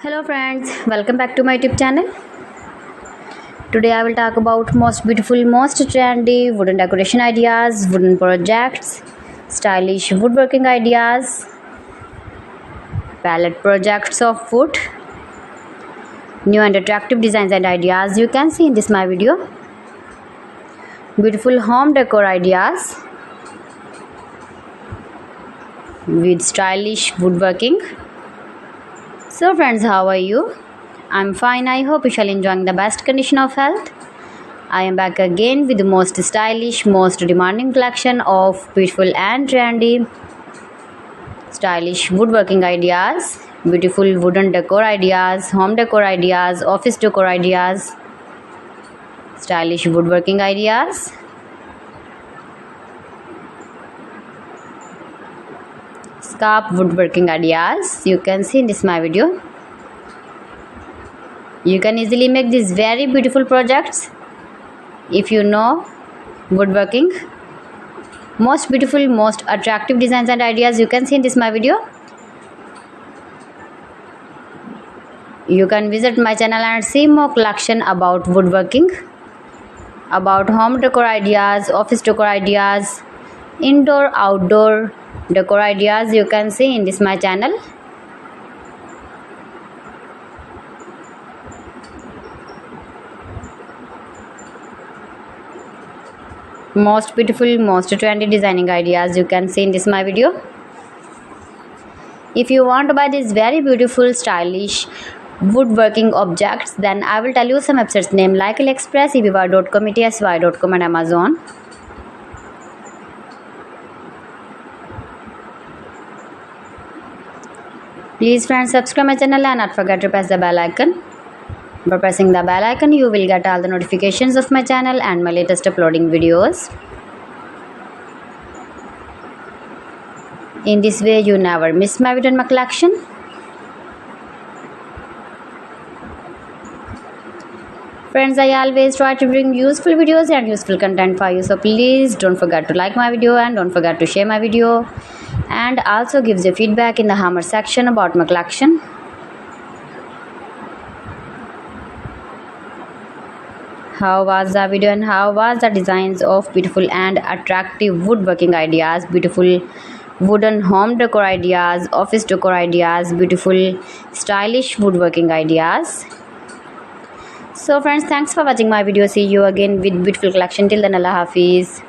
Hello friends, welcome back to my YouTube channel. Today I will talk about most beautiful, most trendy wooden decoration ideas, wooden projects, stylish woodworking ideas, palette projects of wood, new and attractive designs and ideas you can see in this my video. Beautiful home decor ideas with stylish woodworking. So friends, how are you? I'm fine. I hope you shall enjoying the best condition of health. I am back again with the most stylish, most demanding collection of beautiful and trendy stylish woodworking ideas, beautiful wooden decor ideas, home decor ideas, office decor ideas, stylish woodworking ideas. Scarp woodworking ideas you can see in this my video. You can easily make these very beautiful projects if you know woodworking. Most beautiful, most attractive designs and ideas you can see in this my video. You can visit my channel and see more collection about woodworking, about home decor ideas, office decor ideas, indoor outdoor decor ideas you can see in this my channel. Most beautiful, most trendy designing ideas you can see in this my video. If you want to buy these very beautiful stylish woodworking objects, then I will tell you some websites name like AliExpress, eBay.com, etsy.com and Amazon. Please friends, subscribe my channel and not forget to press the bell icon. By pressing the bell icon, you will get all the notifications of my channel and my latest uploading videos. In this way, you never miss my video and my collection. Friends, I always try to bring useful videos and useful content for you. So please don't forget to like my video and don't forget to share my video. And also gives your feedback in the hammer section about my collection. How was the video and how was the designs of beautiful and attractive woodworking ideas, beautiful wooden home decor ideas, office decor ideas, beautiful stylish woodworking ideas. So friends, thanks for watching my video. See you again with beautiful collection. Till then, Allah Hafiz.